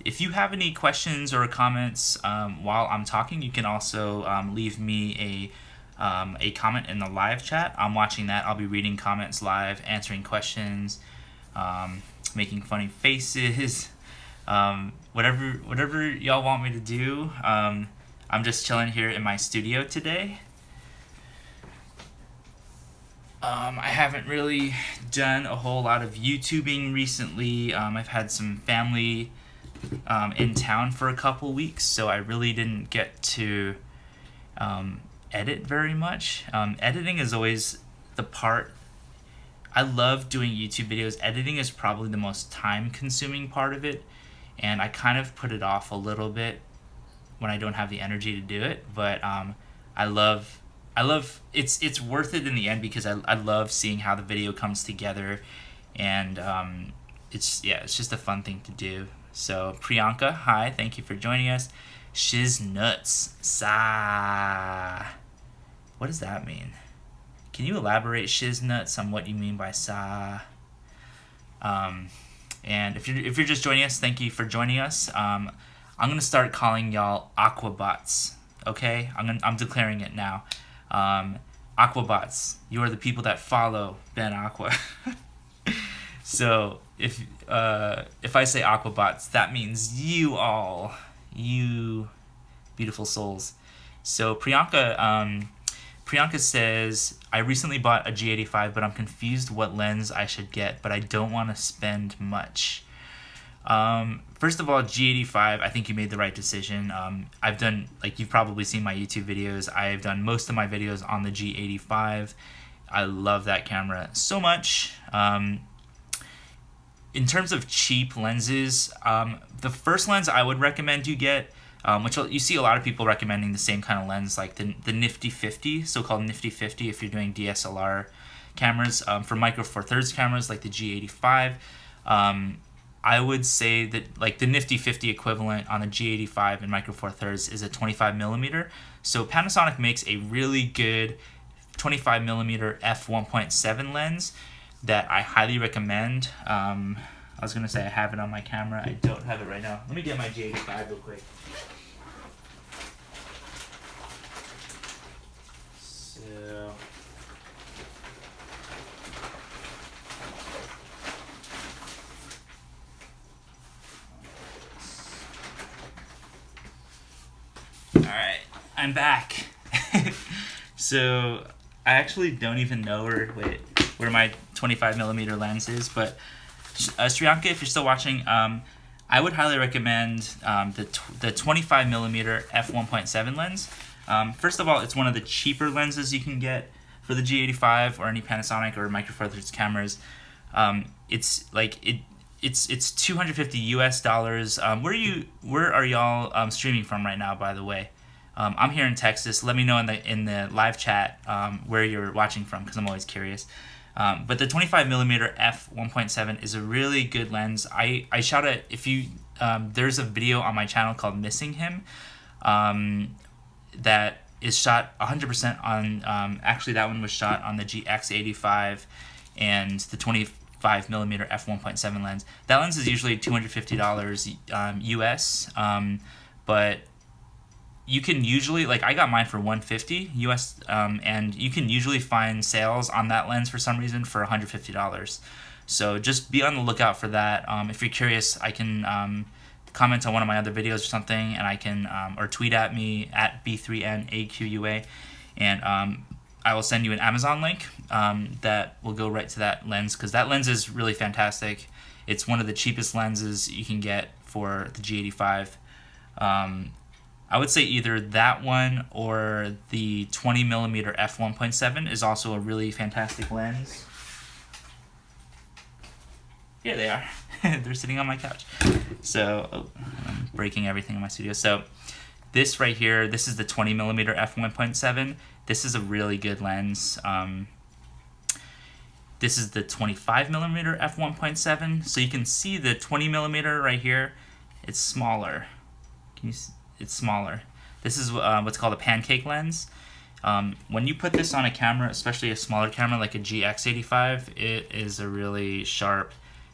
If you have any questions or comments while I'm talking, you can also leave me a comment in the live chat. I'm watching that. I'll be reading comments live, answering questions, making funny faces, whatever y'all want me to do. I'm just chilling here in my studio today. I haven't really done a whole lot of YouTubing recently. I've had some family in town for a couple weeks, so I really didn't get to edit very much. Editing is always the part. I love doing YouTube videos. Editing is probably the most time-consuming part of it, and I kind of put it off a little bit when I don't have the energy to do it. But I love it's worth it in the end because I love seeing how the video comes together, and it's just a fun thing to do. So Priyanka, hi, thank you for joining us. Shiz nuts, sa. What does that mean? Can you elaborate, shiz nuts, on what you mean by sa? And if you're just joining us, thank you for joining us. I'm gonna start calling y'all Aquabots. Okay, I'm declaring it now. Aquabots, you are the people that follow Ben Aqua. So if I say Aquabots, that means you beautiful souls. So Priyanka says, I recently bought a G85, but I'm confused what lens I should get, but I don't want to spend much. First of all, G85, I think you made the right decision. I've done, like, you've probably seen my YouTube videos. I've done most of my videos on the G85. I love that camera so much. In terms of cheap lenses, the first lens I would recommend you get, which you see a lot of people recommending the same kind of lens, like the Nifty 50, so-called Nifty 50 if you're doing DSLR cameras. For Micro Four Thirds cameras like the G85, I would say that like the Nifty 50 equivalent on a G85 and Micro Four Thirds is a 25mm. So Panasonic makes a really good 25mm f1.7 lens that I highly recommend. I was gonna say I have it on my camera. I don't have it right now. Let me get my G85 real quick. So alright, I'm back. So I actually don't even know where my 25mm lens is, but Sriyanka, if you're still watching, I would highly recommend the 25mm f1.7 lens. First of all, it's one of the cheaper lenses you can get for the G85 or any Panasonic or Micro Four Thirds cameras. It's $250 US. Where are y'all streaming from right now, by the way? I'm here in Texas. Let me know in the live chat where you're watching from, because I'm always curious. But the 25mm f1.7 is a really good lens. I shot it. If you there's a video on my channel called Missing Him that is shot 100% on. Actually, that one was shot on the GX85 and the 25mm f1.7 lens. That lens is usually $250 US, but you can usually, like, I got mine for $150 US, and you can usually find sales on that lens for some reason for $150. So just be on the lookout for that. If you're curious, I can comment on one of my other videos or something, and I can, or tweet at me at B3NAQUA, and I will send you an Amazon link that will go right to that lens, because that lens is really fantastic. It's one of the cheapest lenses you can get for the G85. I would say either that one or the 20mm f1.7 is also a really fantastic lens. Here they are. They're sitting on my couch. So, I'm breaking everything in my studio. So, this right here, this is the 20mm f1.7. This is a really good lens. This is the 25mm f1.7. So you can see the 20mm right here. It's smaller. Can you see? It's smaller. This is what's called a pancake lens. When you put this on a camera, especially a smaller camera like a GX85, it is a really sharp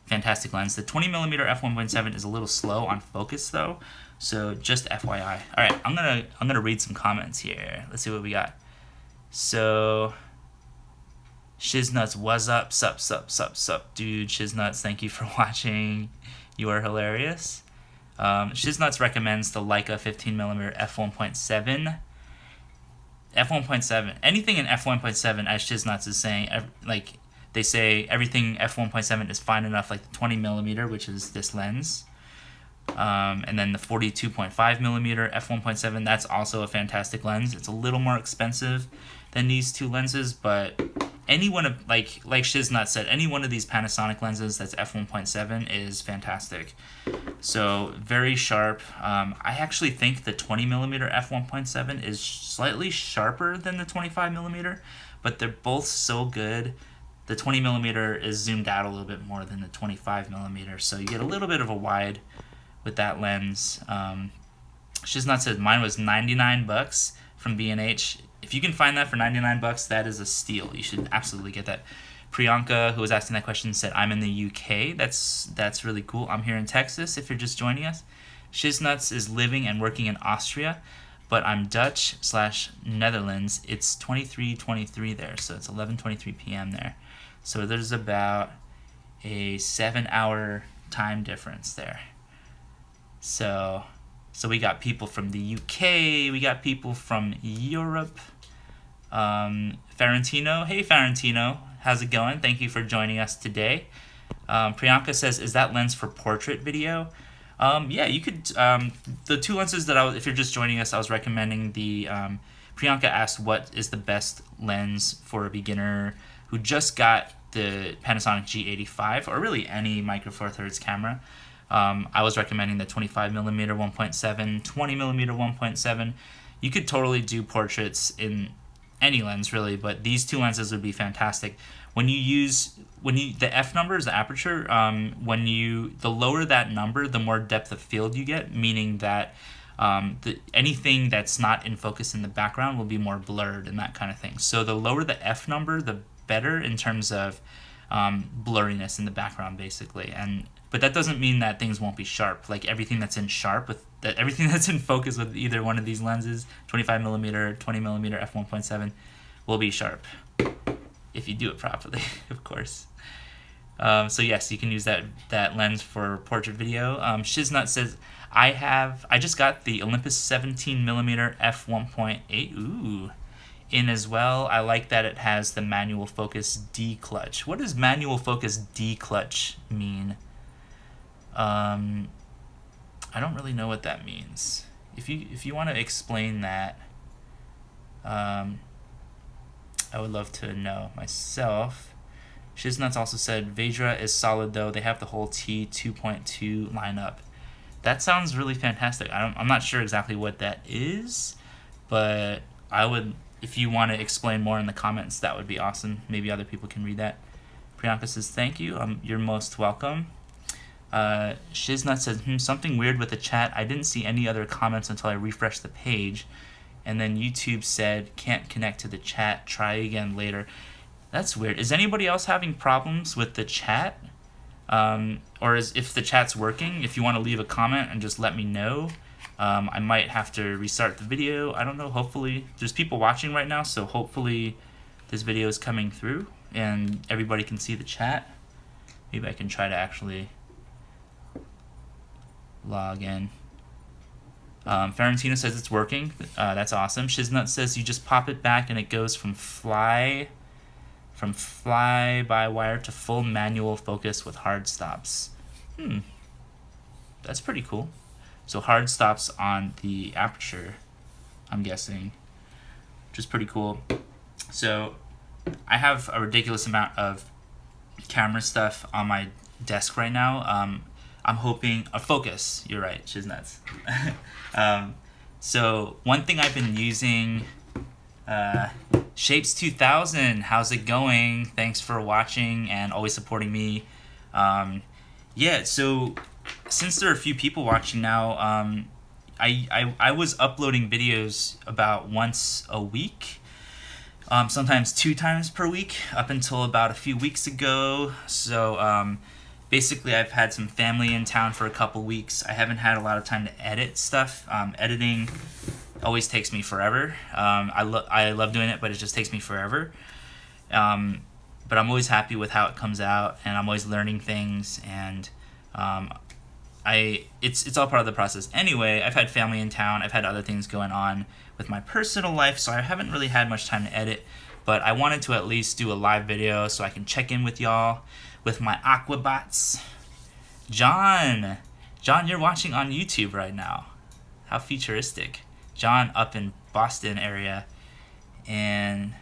fantastic lens. The 20mm f1.7 is a little slow on focus though, so just FYI. All right, I'm gonna read some comments here. Let's see what we got. So, Shiznuts, what's up? Sup, dude. Shiznuts, thank you for watching. You are hilarious. Shiznuts recommends the Leica 15mm f1.7. f1.7. Anything in f1.7, as Shiznuts is saying, like they say, everything f1.7 is fine enough, like the 20mm, which is this lens. And then the 42.5mm f1.7, that's also a fantastic lens. It's a little more expensive than these two lenses, but any one of, like Shiznut said, any one of these Panasonic lenses that's f1.7 is fantastic. So very sharp. I actually think the 20mm f1.7 is slightly sharper than the 25mm, but they're both so good. The 20mm is zoomed out a little bit more than the 25mm, so you get a little bit of a wide with that lens. Shiznut said mine was $99 from B&H. If you can find that for $99, that is a steal. You should absolutely get that. Priyanka, who was asking that question, said, I'm in the UK. That's really cool. I'm here in Texas, if you're just joining us. Shiznuts is living and working in Austria, but I'm Dutch/Netherlands. It's 23:23 there, so it's 11:23 p.m. there. So there's about a 7-hour time difference there. So we got people from the UK, we got people from Europe. Farentino, hey Farentino, how's it going? Thank you for joining us today. Priyanka says, is that lens for portrait video? Yeah, you could, the two lenses that if you're just joining us, I was recommending the, Priyanka asked what is the best lens for a beginner who just got the Panasonic G85, or really any micro four thirds camera. I was recommending the 25mm 1.7, 20mm 1.7. You could totally do portraits in any lens really, but these two lenses would be fantastic. The f number is the aperture. The lower that number, the more depth of field you get, meaning that anything that's not in focus in the background will be more blurred and that kind of thing. So the lower the f number, the better in terms of blurriness in the background, basically. But that doesn't mean that things won't be sharp. Like everything that's in everything that's in focus with either one of these lenses, 25mm, 20mm f1.7, will be sharp if you do it properly, of course. So yes, you can use that lens for portrait video. Shiznut says, I just got the Olympus 17mm f1.8. Ooh. In as well. I like that it has the manual focus D clutch. What does manual focus D clutch mean? I don't really know what that means. If you want to explain that, I would love to know myself. Shiznuts also said Vedra is solid though. They have the whole T2.2 lineup. That sounds really fantastic. I'm not sure exactly what that is, but I would. If you want to explain more in the comments, that would be awesome. Maybe other people can read that. Priyanka says, thank you. You're most welcome. Shiznut says, something weird with the chat. I didn't see any other comments until I refreshed the page. And then YouTube said, can't connect to the chat. Try again later. That's weird. Is anybody else having problems with the chat? Or if the chat's working, if you want to leave a comment and just let me know. I might have to restart the video. I don't know. Hopefully, there's people watching right now, so hopefully this video is coming through and everybody can see the chat. Maybe I can try to actually log in. Farentino says it's working. That's awesome. Shiznut says you just pop it back and it goes from fly by wire to full manual focus with hard stops. That's pretty cool. So hard stops on the aperture, I'm guessing, which is pretty cool. So I have a ridiculous amount of camera stuff on my desk right now. I'm hoping a focus. You're right, Shiznuts. So one thing I've been using, Shapes 2000. How's it going? Thanks for watching and always supporting me. Yeah. So since there are a few people watching now, I was uploading videos about once a week, sometimes 2 times per week, up until about a few weeks ago. So basically I've had some family in town for a couple weeks. I haven't had a lot of time to edit stuff. Editing always takes me forever. I love doing it, but it just takes me forever. But I'm always happy with how it comes out, and I'm always learning things, and it's all part of the process. Anyway, I've had family in town. I've had other things going on with my personal life, so I haven't really had much time to edit. But I wanted to at least do a live video so I can check in with y'all with my Aquabots. John, you're watching on YouTube right now. How futuristic. John up in Boston area. And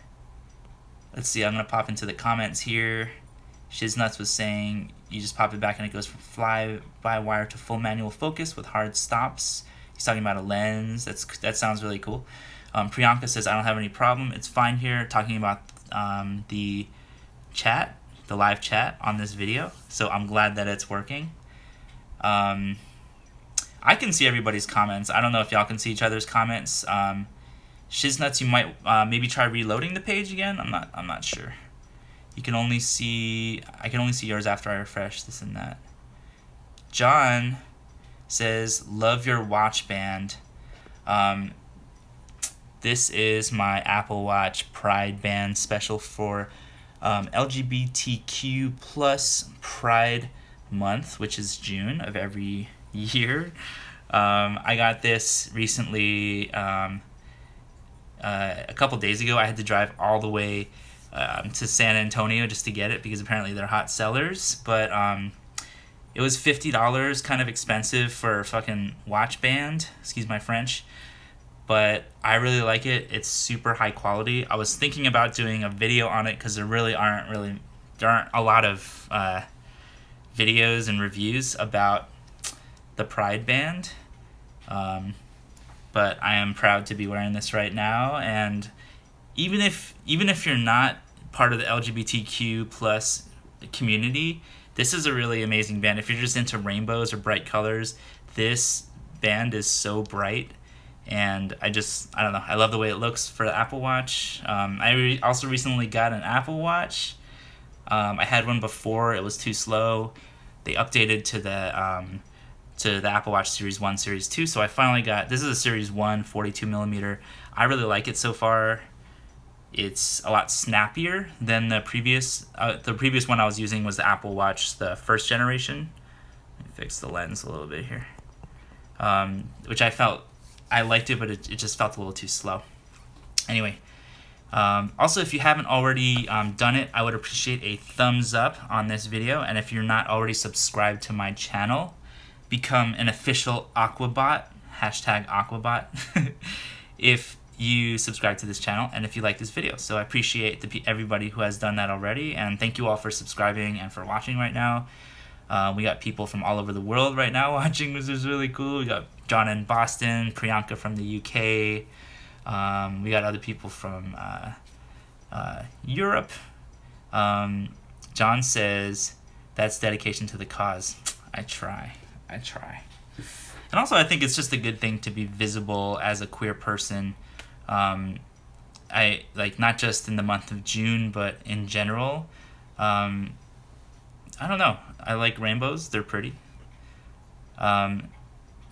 let's see, I'm going to pop into the comments here. Shiznuts was saying you just pop it back and it goes from fly-by-wire to full manual focus with hard stops. He's talking about a lens. That sounds really cool. Priyanka says, I don't have any problem. It's fine here. Talking about the live chat on this video. So I'm glad that it's working. I can see everybody's comments. I don't know if y'all can see each other's comments. Shiznuts, you might maybe try reloading the page again. I'm not sure. I can only see yours after I refresh this and that. John says, love your watch band. This is my Apple Watch Pride band special for LGBTQ plus Pride Month, which is June of every year. I got this recently. A couple days ago, I had to drive all the way to San Antonio just to get it because apparently they're hot sellers. But it was $50, kind of expensive for a fucking watch band. Excuse my French. But I really like it. It's super high quality. I was thinking about doing a video on it because there aren't a lot of videos and reviews about the Pride band. But I am proud to be wearing this right now, and even if you're not part of the LGBTQ plus community, this is a really amazing band. If you're just into rainbows or bright colors, this band is so bright, and I don't know, I love the way it looks for the Apple Watch. I also recently got an Apple Watch. I had one before, it was too slow. They updated to the Apple Watch Series 1, Series 2, so I finally got, this is a Series 1 42mm. I really like it so far. It's a lot snappier than the previous one I was using was the Apple Watch, the first generation. Let me fix the lens a little bit here. Which I liked it, but it just felt a little too slow. Anyway, also if you haven't already done it, I would appreciate a thumbs up on this video, and if you're not already subscribed to my channel, become an official Aquabot, #Aquabot, if you subscribe to this channel and if you like this video. So I appreciate everybody who has done that already, and thank you all for subscribing and for watching right now. We got people from all over the world right now watching, which is really cool. We got John in Boston, Priyanka from the UK. We got other people from Europe. John says, that's dedication to the cause. I try. And also I think it's just a good thing to be visible as a queer person. I like, not just in the month of June, but in general. I don't know. I like rainbows. They're pretty.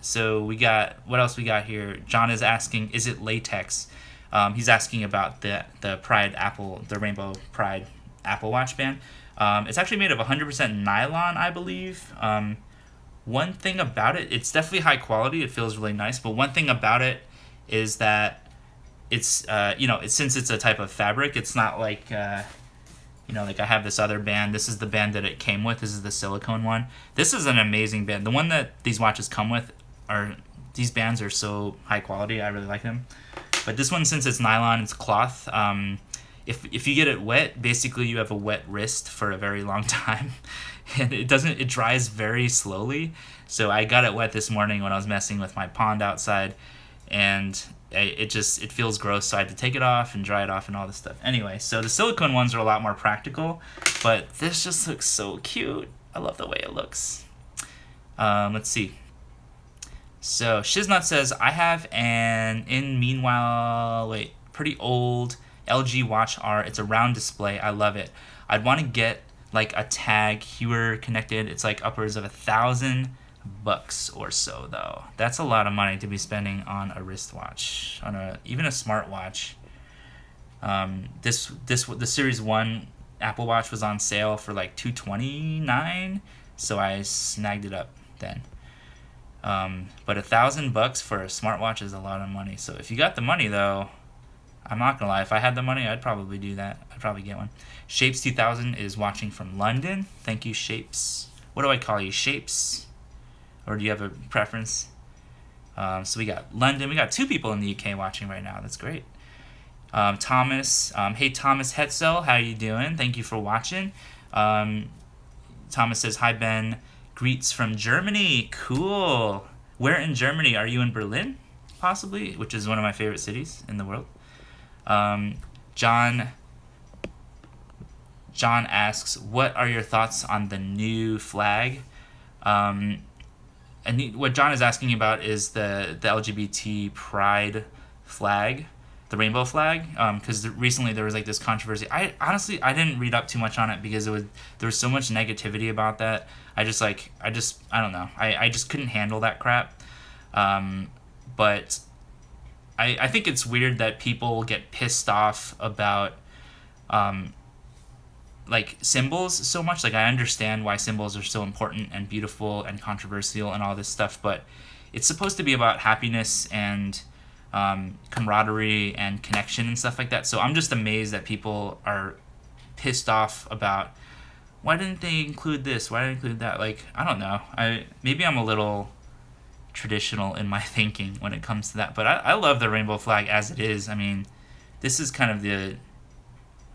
So we got, what else we got here? John is asking, is it latex? He's asking about the Rainbow Pride Apple Watch band. It's actually made of 100% nylon, I believe. One thing about it, it's definitely high quality. It feels really nice. But one thing about it is that it's, since it's a type of fabric, it's not like, like I have this other band. This is the band that it came with. This is the silicone one. This is an amazing band. The one that these watches come with these bands are so high quality. I really like them. But this one, since it's nylon, it's cloth. If you get it wet, basically you have a wet wrist for a very long time. And it dries very slowly. So I got it wet this morning when I was messing with my pond outside, and it feels gross, so I had to take it off and dry it off and all this stuff. Anyway, so the silicone ones are a lot more practical, but this just looks so cute. I love the way it looks. Let's see. So Shiznut says, I have pretty old LG Watch R. It's a round display. I love it. I'd want to get like a tag Heuer connected. It's like upwards of $1,000 or so though. That's a lot of money to be spending on a wristwatch, on even a smartwatch. The Series 1 Apple Watch was on sale for like $229, so I snagged it up then. But $1,000 for a smartwatch is a lot of money. So if you got the money though, I'm not gonna lie, if I had the money, I'd probably do that. I'd probably get one. Shapes 2000 is watching from London. Thank you, Shapes. What do I call you, Shapes? Or do you have a preference? So we got London. We got 2 people in the UK watching right now. That's great. Thomas. Hey, Thomas Hetzel. How you doing? Thank you for watching. Thomas says, hi, Ben. Greets from Germany. Cool. Where in Germany? Are you in Berlin? Possibly, which is one of my favorite cities in the world. John asks, what are your thoughts on the new flag? And what John is asking about is the LGBT pride flag, the rainbow flag, because recently there was like this controversy. I didn't read up too much on it because there was so much negativity about that. I don't know. I just couldn't handle that crap. But I think it's weird that people get pissed off about like symbols so much. Like, I understand why symbols are so important and beautiful and controversial and all this stuff, but it's supposed to be about happiness and camaraderie and connection and stuff like that. So I'm just amazed that people are pissed off about, why didn't they include this? Why didn't they include that? Like, I don't know. Maybe I'm a little traditional in my thinking when it comes to that, but I love the rainbow flag as it is. I mean, this is kind of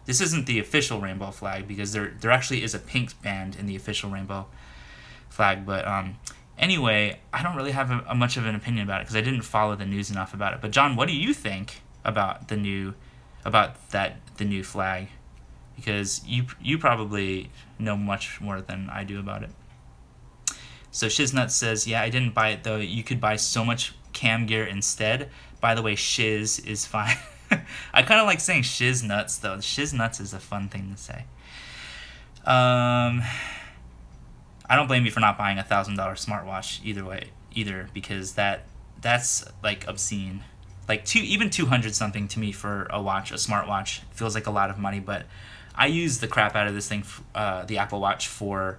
this isn't the official rainbow flag, because there actually is a pink band in the official rainbow flag. But anyway, I don't really have much of an opinion about it because I didn't follow the news enough about it. But John, what do you think about the new flag? Because you probably know much more than I do about it. So Shiznut says, yeah, I didn't buy it though. You could buy so much cam gear instead. By the way, shiz is fine. I kind of like saying Shiznuts though. Shiznuts is a fun thing to say. I don't blame you for not buying $1,000 smartwatch either, because that's like obscene. Like even 200 something to me for a smartwatch feels like a lot of money. But I use the crap out of this thing, the Apple Watch, for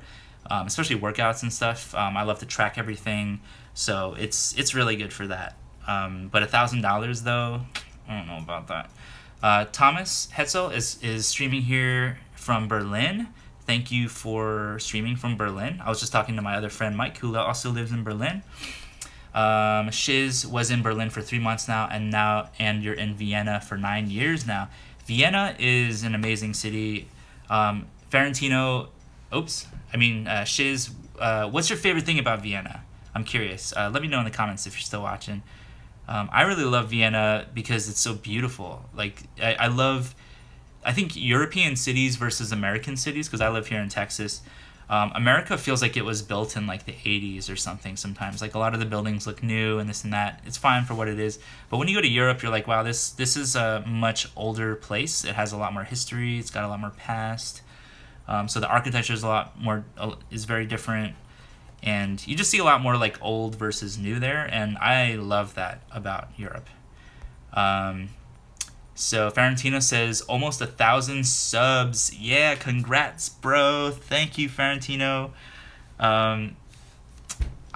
especially workouts and stuff. I love to track everything, so it's really good for that. But $1,000 though, I don't know about that. Thomas Hetzel is streaming here from Berlin. Thank you for streaming from Berlin. I was just talking to my other friend Mike, who also lives in Berlin. Shiz was in Berlin for 3 months now, and you're in Vienna for 9 years now. Vienna is an amazing city. Shiz, what's your favorite thing about Vienna? I'm curious. Let me know in the comments if you're still watching. I really love Vienna because it's so beautiful. Like, I think European cities versus American cities, because I live here in Texas. America feels like it was built in like the 80s or something sometimes. Like, a lot of the buildings look new and this and that. It's fine for what it is. But when you go to Europe, you're like, wow, this is a much older place. It has a lot more history. It's got a lot more past. So the architecture is very different. And you just see a lot more like old versus new there. And I love that about Europe. So Farentino says almost 1,000 subs. Yeah, congrats, bro. Thank you, Farentino. I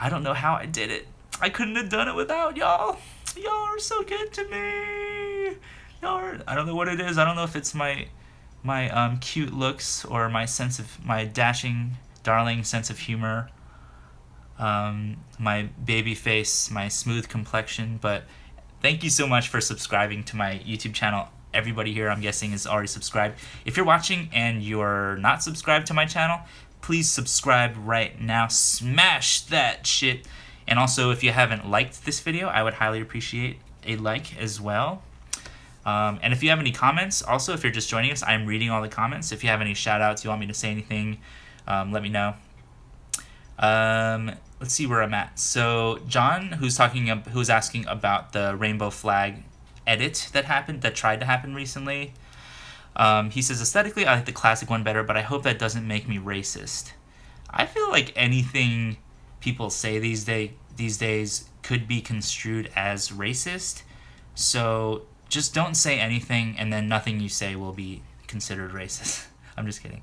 don't know how I did it. I couldn't have done it without y'all. Y'all are so good to me. I don't know what it is. I don't know if it's my cute looks or my dashing, darling sense of humor. My baby face, my smooth complexion, but thank you so much for subscribing to my YouTube channel. Everybody here, I'm guessing, is already subscribed. If you're watching and you're not subscribed to my channel, please subscribe right now. Smash that shit. And also, if you haven't liked this video, I would highly appreciate a like as well. And if you have any comments, also, if you're just joining us, I'm reading all the comments. If you have any shout outs, you want me to say anything, let me know. Let's see where I'm at. So John, who's asking about the rainbow flag edit that tried to happen recently. He says, aesthetically, I like the classic one better, but I hope that doesn't make me racist. I feel like anything people say these days could be construed as racist. So just don't say anything, and then nothing you say will be considered racist. I'm just kidding.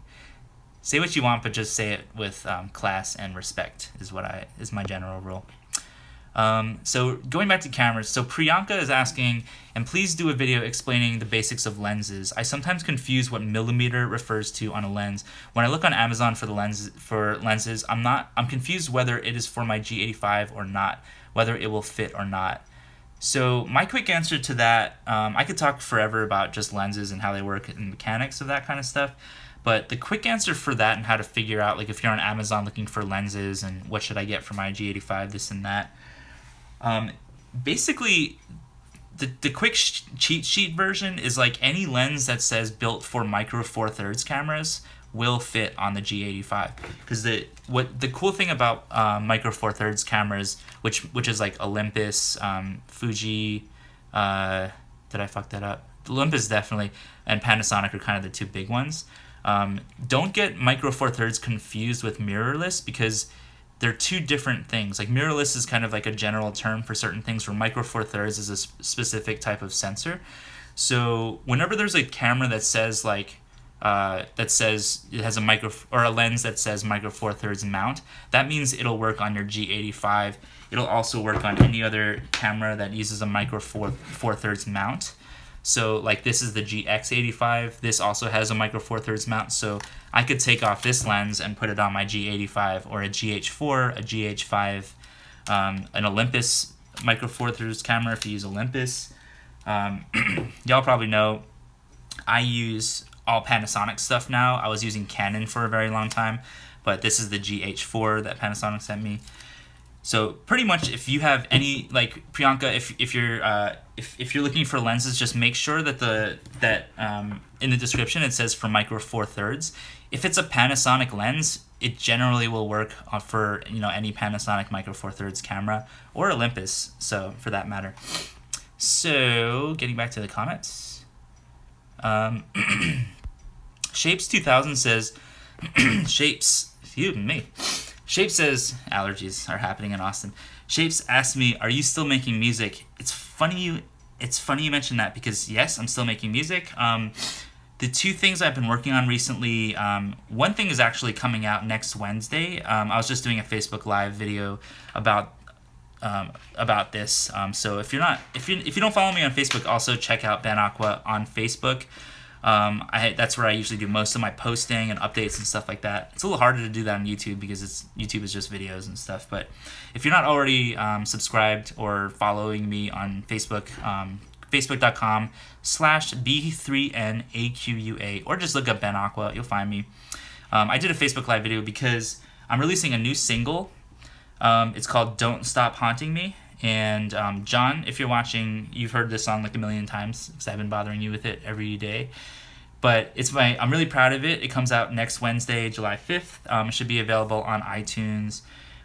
Say what you want, but just say it with class and respect is my general rule. So going back to cameras, so Priyanka is asking, and please do a video explaining the basics of lenses. I sometimes confuse what millimeter refers to on a lens. When I look on Amazon for lenses, I'm confused whether it is for my G85 or not, whether it will fit or not. So my quick answer to that, I could talk forever about just lenses and how they work and mechanics of that kind of stuff. But the quick answer for that and how to figure out, like if you're on Amazon looking for lenses and what should I get for my G85, this and that. Basically, the quick cheat sheet version is like any lens that says built for micro four thirds cameras will fit on the G85. Because the cool thing about micro four thirds cameras, which is like Olympus, Fuji, did I fuck that up? Olympus definitely, and Panasonic are kind of the two big ones. Don't get micro four thirds confused with mirrorless, because they're two different things. Like mirrorless is kind of like a general term for certain things, where micro four thirds is a specific type of sensor. So whenever there's a camera that says like that says it has a lens that says micro four thirds mount, that means it'll work on your G85. It'll also work on any other camera that uses a micro four thirds mount. So like this is the GX85. This also has a micro four thirds mount. So I could take off this lens and put it on my G85 or a GH4, a GH5, an Olympus micro four thirds camera if you use Olympus. Y'all probably know I use all Panasonic stuff now. I was using Canon for a very long time, but this is the GH4 that Panasonic sent me. So pretty much, if you have any, like Priyanka, if you're looking for lenses, just make sure that in the description it says for micro four thirds. If it's a Panasonic lens, it generally will work for any Panasonic micro four thirds camera or Olympus. So for that matter. So getting back to the comments, Shapes 2000 says Shapes. Excuse me. Shapes says, allergies are happening in Austin. Shapes asked me, are you still making music? It's funny you mentioned that, because yes, I'm still making music. The two things I've been working on recently, one thing is actually coming out next Wednesday. I was just doing a Facebook Live video about this. So if you don't follow me on Facebook, also check out Ben Aqua on Facebook. That's where I usually do most of my posting and updates and stuff like that. It's a little harder to do that on YouTube because YouTube is just videos and stuff. But if you're not already subscribed or following me on Facebook, facebook.com/B3NAQUA, or just look up Ben Aqua, you'll find me. I did a Facebook Live video because I'm releasing a new single. It's called Don't Stop Haunting Me. And John, if you're watching, you've heard this song like a million times because I've been bothering you with it every day. But I'm really proud of it. It comes out next Wednesday, July 5th. It should be available on iTunes,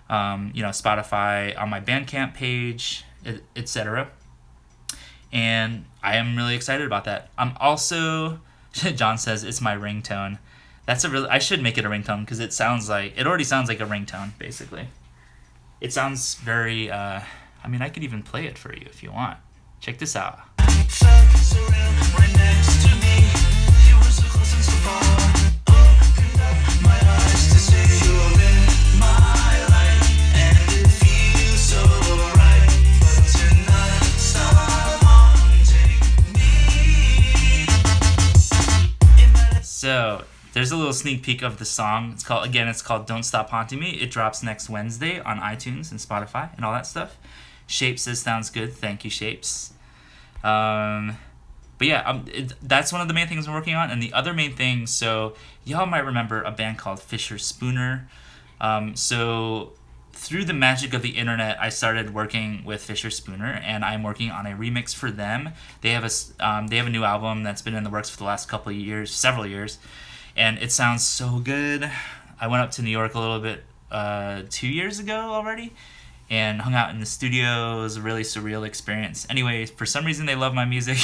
Spotify, on my Bandcamp page, etc. And I am really excited about that. I'm also, John says it's my ringtone. I should make it a ringtone because it already sounds like a ringtone, basically. It sounds very, I could even play it for you if you want. Check this out. So there's a little sneak peek of the song. It's called Don't Stop Haunting Me. It drops next Wednesday on iTunes and Spotify and all that stuff. Shapes says sounds good. Thank you, Shapes. But yeah, that's one of the main things I'm working on. And the other main thing, so y'all might remember a band called Fischerspooner. So through the magic of the internet, I started working with Fischerspooner, and I'm working on a remix for them. They have a new album that's been in the works for the last several years, and it sounds so good. I went up to New York a little bit 2 years ago already, and hung out in the studio. It was a really surreal experience. Anyway, for some reason they love my music,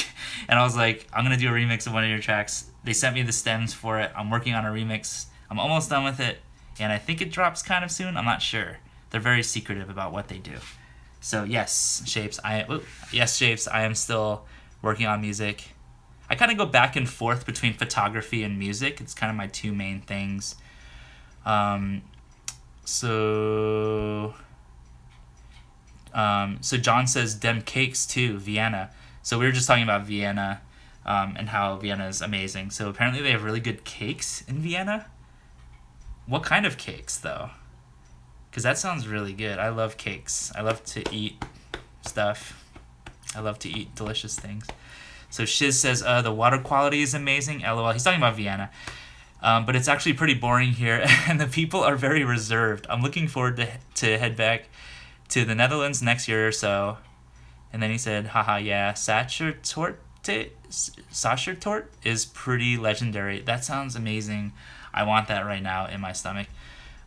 and I was like, I'm gonna do a remix of one of your tracks. They sent me the stems for it. I'm working on a remix. I'm almost done with it, and I think it drops kind of soon. I'm not sure. They're very secretive about what they do. So yes, Shapes, I am still working on music. I kind of go back and forth between photography and music. It's kind of my two main things. So John says dem cakes too, Vienna. So we were just talking about Vienna, and how Vienna is amazing. So apparently they have really good cakes in Vienna. What kind of cakes though? Because that sounds really good. I love cakes. I love to eat stuff. I love to eat delicious things. So Shiz says, the water quality is amazing. LOL. He's talking about Vienna. But it's actually pretty boring here, and the people are very reserved. I'm looking forward to head back to the Netherlands next year or so. And then he said, haha, yeah, Sachertorte is pretty legendary. That sounds amazing. I want that right now in my stomach.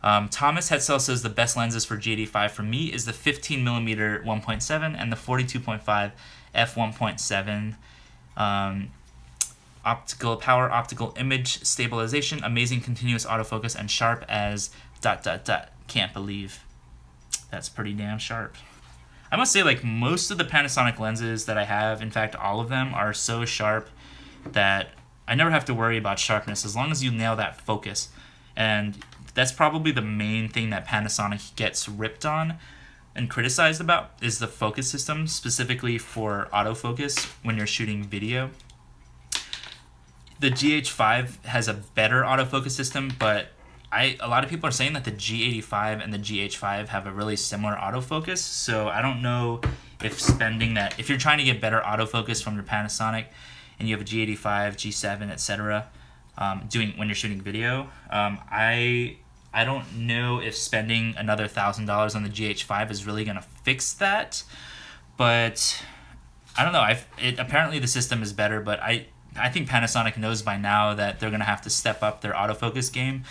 Thomas Hetzel says the best lenses for G85 for me is the 15mm 1.7 and the 42.5 f1.7. Optical power, optical image stabilization, amazing continuous autofocus, and sharp as ... Can't believe. That's pretty damn sharp. I must say, like, most of the Panasonic lenses that I have, in fact all of them, are so sharp that I never have to worry about sharpness as long as you nail that focus. And that's probably the main thing that Panasonic gets ripped on and criticized about, is the focus system, specifically for autofocus when you're shooting video. The GH5 has a better autofocus system, but a lot of people are saying that the G85 and the GH5 have a really similar autofocus, so I don't know if spending that, if you're trying to get better autofocus from your Panasonic and you have a G85, G7, etc., when you're shooting video, I don't know if spending another $1,000 on the GH5 is really going to fix that, but I don't know. Apparently the system is better, but I think Panasonic knows by now that they're going to have to step up their autofocus game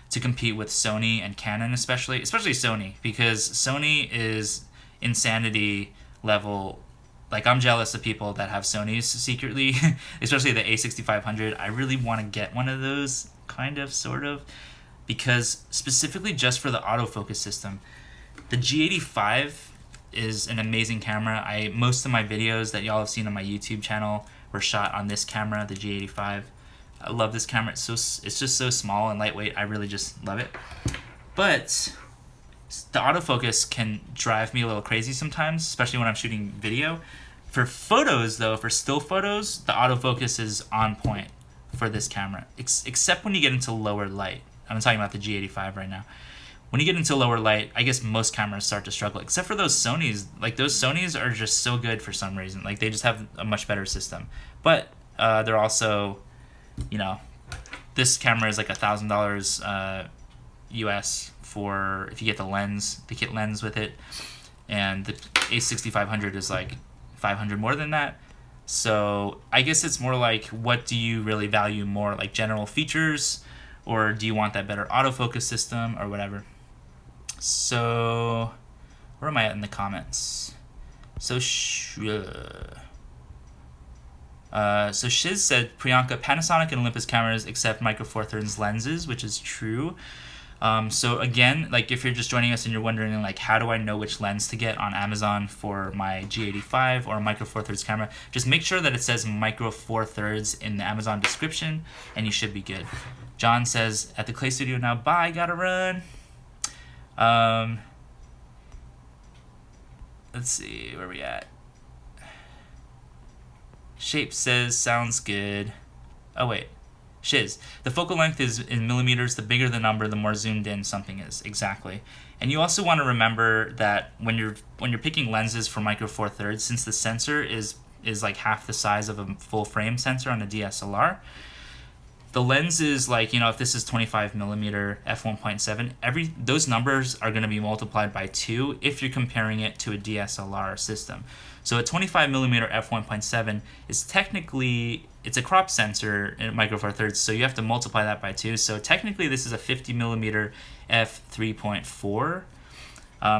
to compete with Sony and Canon, especially Sony, because Sony is insanity level. Like, I'm jealous of people that have Sonys secretly, especially the A6500. I really want to get one of those, kind of, sort of, because specifically just for the autofocus system. The G85 is an amazing camera. Most of my videos that y'all have seen on my YouTube channel were shot on this camera, the G85. I love this camera. It's just so small and lightweight. I really just love it. But the autofocus can drive me a little crazy sometimes, especially when I'm shooting video. For photos, though, for still photos, the autofocus is on point for this camera, except when you get into lower light. I'm talking about the G85 right now. When you get into lower light, I guess most cameras start to struggle, except for those Sonys. Like, those Sonys are just so good for some reason. Like, they just have a much better system. But they're also, you know, this camera is like $1,000 US for if you get the kit lens with it, and the A6500 is like 500 more than that. So I guess it's more like, what do you really value more, like general features, or do you want that better autofocus system, or whatever? So where am I at in the comments? So Shiz said, Priyanka, Panasonic and Olympus cameras accept Micro Four Thirds lenses, which is true. So again, like, if you're just joining us and you're wondering, like, how do I know which lens to get on Amazon for my G85 or Micro Four Thirds camera, just make sure that it says Micro Four Thirds in the Amazon description, and you should be good. John says, at the Clay Studio now, bye, gotta run. Let's see, where we at? Shape says, sounds good. Oh, wait. Shiz. The focal length is in millimeters. The bigger the number, the more zoomed in something is. Exactly. And you also want to remember that when you're picking lenses for Micro Four Thirds, since the sensor is like half the size of a full frame sensor on a DSLR, the lens is like, you know, if this is 25mm f1.7, those numbers are going to be multiplied by 2 if you're comparing it to a DSLR system. So a 25mm f1.7 is technically, it's a crop sensor in Micro Four Thirds, so you have to multiply that by 2. So technically this is a 50mm f3.4.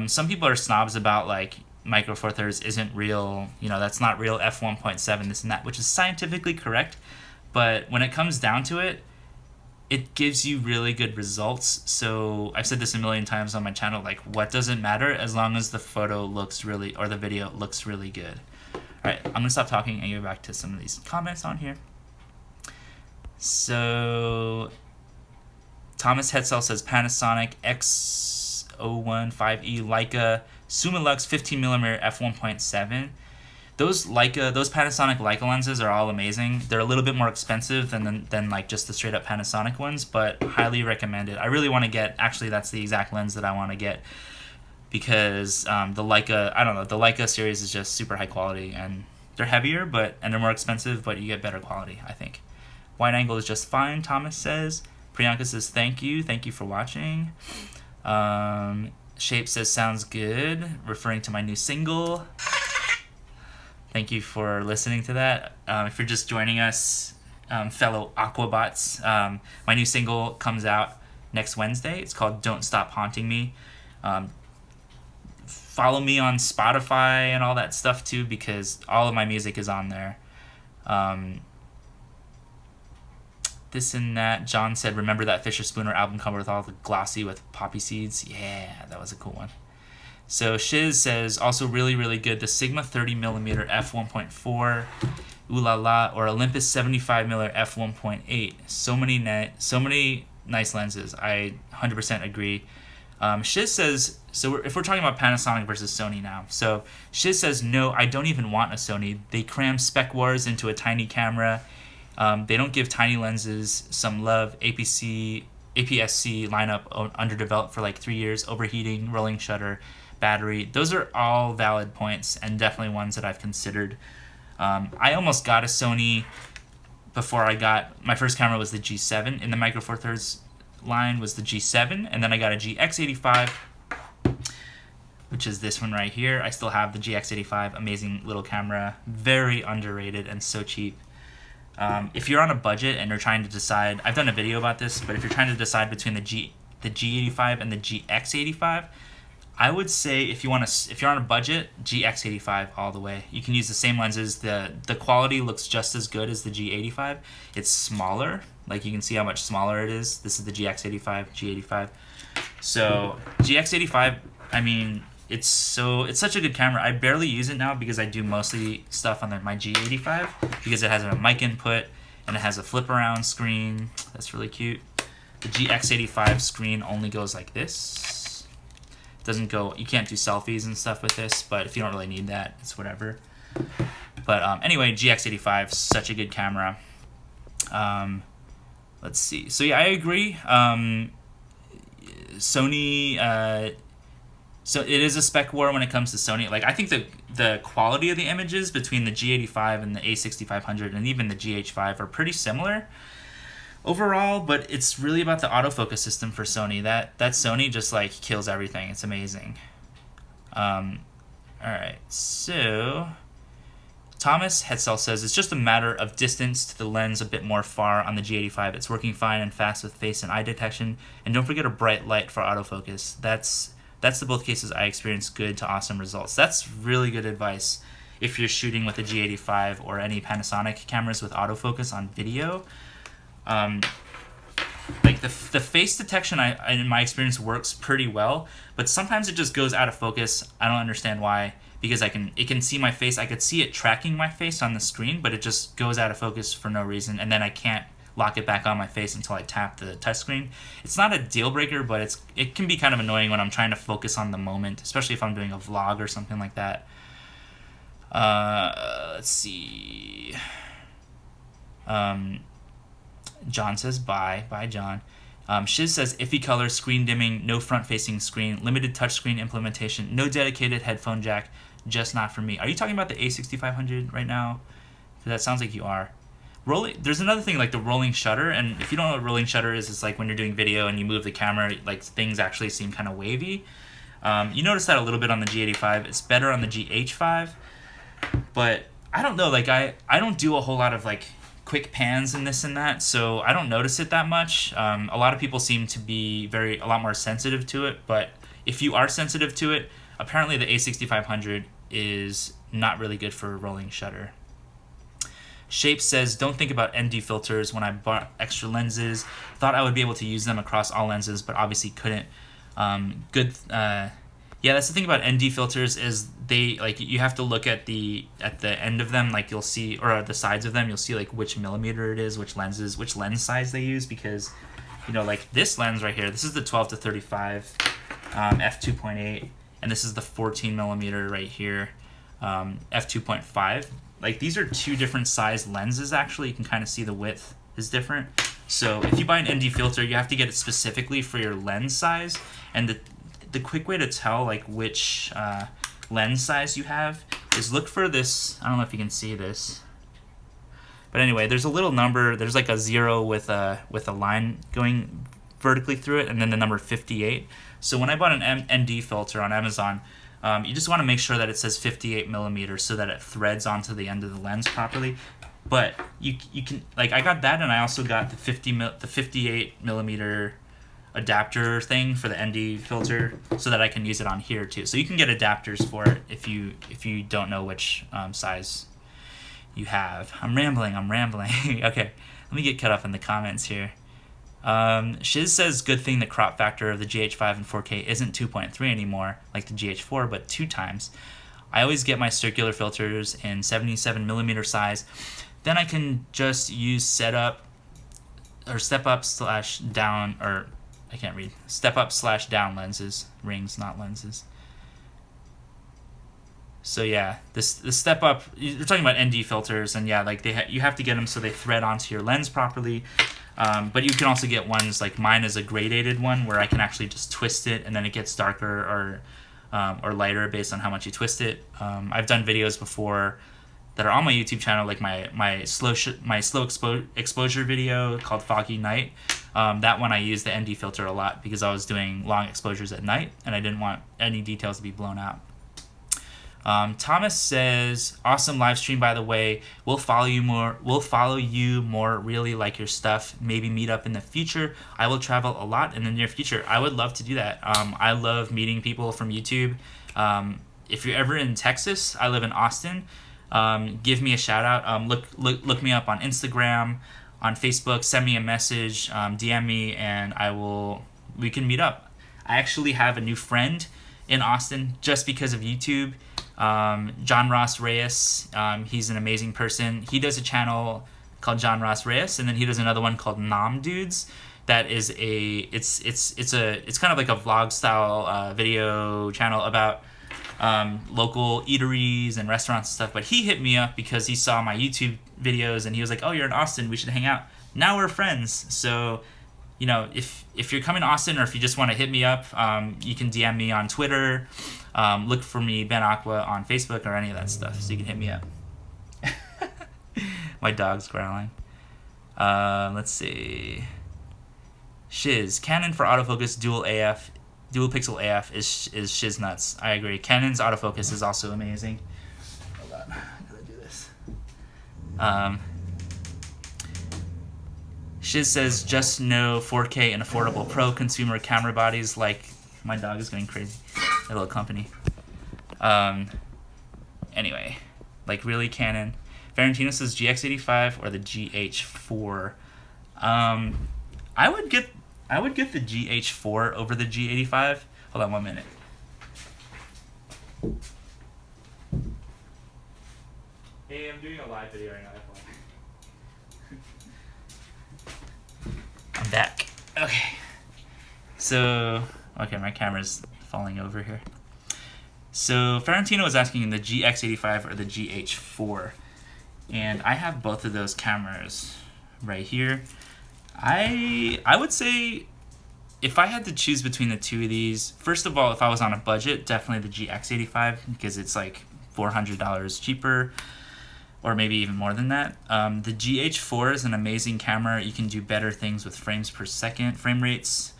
Some people are snobs about like Micro Four Thirds isn't real, that's not real f1.7, this and that, which is scientifically correct. But when it comes down to it, it gives you really good results. So I've said this a million times on my channel, like what doesn't matter as long as the photo looks really, or the video looks really good. All right, I'm gonna stop talking and go back to some of these comments on here. So Thomas Hetzel says Panasonic X015E Leica Summilux 15mm f1.7. Those Panasonic Leica lenses are all amazing. They're a little bit more expensive than like just the straight up Panasonic ones, but highly recommended. I really want to get, actually that's the exact lens that I want to get, because the Leica, I don't know, the Leica series is just super high quality, and they're heavier, and they're more expensive, but you get better quality, I think. Wide angle is just fine, Thomas says. Priyanka says thank you for watching. Shape says sounds good, referring to my new single. Thank you for listening to that. If you're just joining us, fellow Aquabots, my new single comes out next Wednesday. It's called Don't Stop Haunting Me. Follow me on Spotify and all that stuff too, because all of my music is on there. This and that. John said, remember that Fischerspooner album cover with all the glossy with poppy seeds? Yeah, that was a cool one. So Shiz says, also really, really good, the Sigma 30mm f1.4, ooh la la, or Olympus 75mm f1.8. So many nice lenses. I 100% agree. Shiz says, so if we're talking about Panasonic versus Sony now, so Shiz says, no, I don't even want a Sony. They cram spec wars into a tiny camera. They don't give tiny lenses some love. APS-C lineup underdeveloped for like 3 years, overheating, rolling shutter, battery. Those are all valid points and definitely ones that I've considered. I almost got a Sony before I got, my first camera was the G7 in the Micro Four Thirds line, was the G7, and then I got a GX85, which is this one right here. I still have the GX85, amazing little camera, very underrated and so cheap. If you're on a budget and you're trying to decide, I've done a video about this, but if you're trying to decide between the G85 and the GX85, I would say if you're on a budget, GX85 all the way. You can use the same lenses. The quality looks just as good as the G85. It's smaller. Like you can see how much smaller it is. This is the GX85, G85. So GX85, I mean, it's such a good camera. I barely use it now because I do mostly stuff on my G85 because it has a mic input and it has a flip around screen. That's really cute. The GX85 screen only goes like this. Doesn't go, you can't do selfies and stuff with this, but if you don't really need that, it's whatever. But anyway, GX85, such a good camera. Let's see. So yeah, I agree. Sony, so it is a spec war when it comes to Sony. Like I think the quality of the images between the G85 and the A6500 and even the GH5 are pretty similar overall, but it's really about the autofocus system for Sony. That Sony just like kills everything. It's amazing. All right, so Thomas Hetzel says it's just a matter of distance to the lens a bit more far on the G85. It's working fine and fast with face and eye detection, and don't forget a bright light for autofocus. That's the both cases I experienced good to awesome results. That's really good advice if you're shooting with a G85 or any Panasonic cameras with autofocus on video. Like the face detection, in my experience, works pretty well, but sometimes it just goes out of focus. I don't understand why, because it can see my face. I could see it tracking my face on the screen, but it just goes out of focus for no reason, and then I can't lock it back on my face until I tap the touchscreen. It's not a deal breaker, but it can be kind of annoying when I'm trying to focus on the moment, especially if I'm doing a vlog or something like that. Let's see. John says bye. Bye, John. Shiz says iffy color, screen dimming, no front-facing screen, limited touchscreen implementation, no dedicated headphone jack, just not for me. Are you talking about the A6500 right now? That sounds like you are. There's another thing like the rolling shutter, and if you don't know what rolling shutter is, it's like when you're doing video and you move the camera, like things actually seem kind of wavy. You notice that a little bit on the G85. It's better on the GH5, but I don't know. Like I don't do a whole lot of like quick pans and this and that, so I don't notice it that much. A lot of people seem to be a lot more sensitive to it, but if you are sensitive to it, apparently the A6500 is not really good for rolling shutter. Shape says, don't think about ND filters. When I bought extra lenses, thought I would be able to use them across all lenses, but obviously couldn't. Yeah, that's the thing about ND filters is they, like, you have to look at the end of them, like you'll see, or at the sides of them, you'll see like which millimeter it is, which lens size they use, because, you know, like this lens right here, this is the 12 to 35 f2.8, and this is the 14 millimeter right here, f2.5. Like, these are two different size lenses. Actually, you can kind of see the width is different. So if you buy an ND filter, you have to get it specifically for your lens size, and the quick way to tell like which lens size you have is look for this. I don't know if you can see this, but anyway, there's a little number. There's like a 0 with a line going vertically through it, and then the number 58. So when I bought an ND filter on Amazon, you just want to make sure that it says 58 millimeters so that it threads onto the end of the lens properly. But you can, like, I got that, and I also got the 58 millimeter adapter thing for the ND filter so that I can use it on here too. So you can get adapters for it if you don't know which size you have. I'm rambling. Okay, let me get cut off in the comments here. Shiz says, good thing the crop factor of the GH5 in 4K isn't 2.3 anymore like the GH4, but 2 times. I always get my circular filters in 77 millimeter size. Then I can just use step up slash down lenses, rings, not lenses. So yeah, this step up, you're talking about ND filters, and yeah, like you have to get them so they thread onto your lens properly. But you can also get ones like mine is a gradated one where I can actually just twist it and then it gets darker or lighter based on how much you twist it. I've done videos before that are on my YouTube channel, like my slow exposure video called Foggy Night. That one I used the ND filter a lot because I was doing long exposures at night and I didn't want any details to be blown out. Thomas says, awesome live stream, by the way. We'll follow you more. Really like your stuff. Maybe meet up in the future. I will travel a lot in the near future. I would love to do that. I love meeting people from YouTube. If you're ever in Texas, I live in Austin. Give me a shout out. Look me up on Instagram, on Facebook. Send me a message. DM me, and we can meet up. I actually have a new friend in Austin just because of YouTube. John Ross Reyes. He's an amazing person. He does a channel called John Ross Reyes, and then he does another one called Nom Dudes. That is it's kind of like a vlog style video channel about local eateries and restaurants and stuff. But he hit me up because he saw my YouTube videos and he was like, "Oh, you're in Austin. We should hang out." Now we're friends. So, you know, if you're coming to Austin, or if you just want to hit me up, you can DM me on Twitter. Look for me, Ben Aqua, on Facebook or any of that stuff, so you can hit me up. My dog's growling. Let's see. Shiz. Canon for autofocus dual pixel AF is shiz nuts. I agree. Canon's autofocus is also amazing. Hold on, I gotta do this. Shiz says, just no 4K and affordable pro consumer camera bodies. Like, my dog is going crazy. A little company. Anyway, like, really, Canon. Valentino says GX85 or the GH4. I would get the GH4 over the G85. Hold on 1 minute. Hey, I'm doing a live video right now. I'm back. Okay. So, okay, my camera's falling over here. So, Ferrantino was asking the GX85 or the GH4. And I have both of those cameras right here. I would say if I had to choose between the two of these, first of all, if I was on a budget, definitely the GX85 because it's like $400 cheaper, or maybe even more than that. The GH4 is an amazing camera. You can do better things with frames per second, frame rates.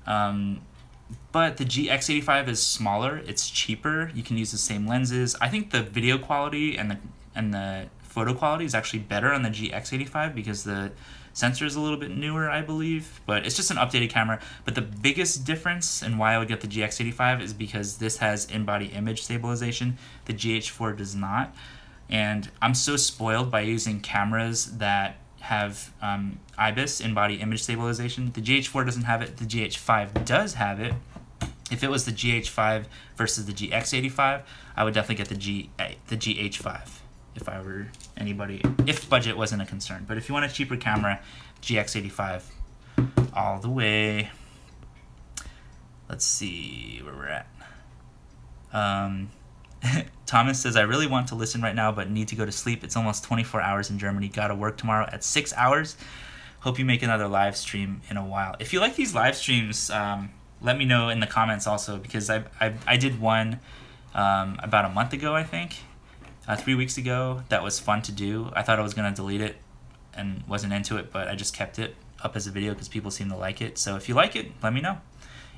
But the GX85 is smaller. It's cheaper. You can use the same lenses. I think the video quality and the photo quality is actually better on the GX85 because the sensor is a little bit newer, I believe, but it's just an updated camera. But the biggest difference and why I would get the GX85 is because this has in-body image stabilization. The GH4 does not. And I'm so spoiled by using cameras that have IBIS, in-body image stabilization. The GH4 doesn't have it. The GH5 does have it. If it was the GH5 versus the GX85, I would definitely get the GH5 if I were anybody, if budget wasn't a concern. But if you want a cheaper camera, GX85 all the way. Let's see where we're at. Thomas says, I really want to listen right now, but need to go to sleep. It's almost 24 hours in Germany. Gotta work tomorrow at 6 hours. Hope you make another live stream in a while. If you like these live streams, let me know in the comments also, because I did one about a month ago, I think, 3 weeks ago. That was fun to do. I thought I was going to delete it and wasn't into it, but I just kept it up as a video because people seem to like it. So if you like it, let me know.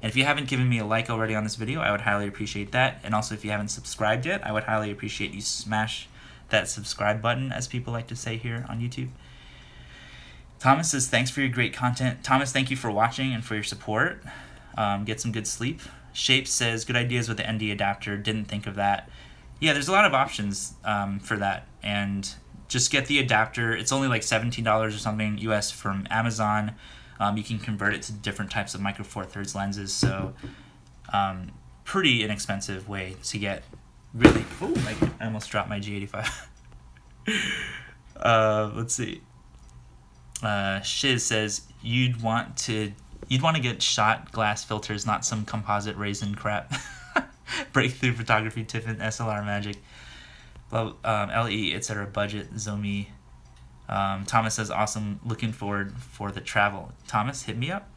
And if you haven't given me a like already on this video, I would highly appreciate that. And also, if you haven't subscribed yet, I would highly appreciate you smash that subscribe button, as people like to say here on YouTube. Thomas says, thanks for your great content. Thomas, thank you for watching and for your support. Get some good sleep. Shape says, good ideas with the ND adapter. Didn't think of that. Yeah, there's a lot of options for that. And just get the adapter. It's only like $17 or something US from Amazon. You can convert it to different types of micro four thirds lenses. So pretty inexpensive way to get really... Oh, I almost dropped my G85. Let's see. Shiz says, you'd want to get shot glass filters, not some composite raisin crap. Breakthrough photography, Tiffin, SLR magic, LE, etc. Budget, Zomi. Thomas says, awesome, looking forward for the travel. Thomas, hit me up.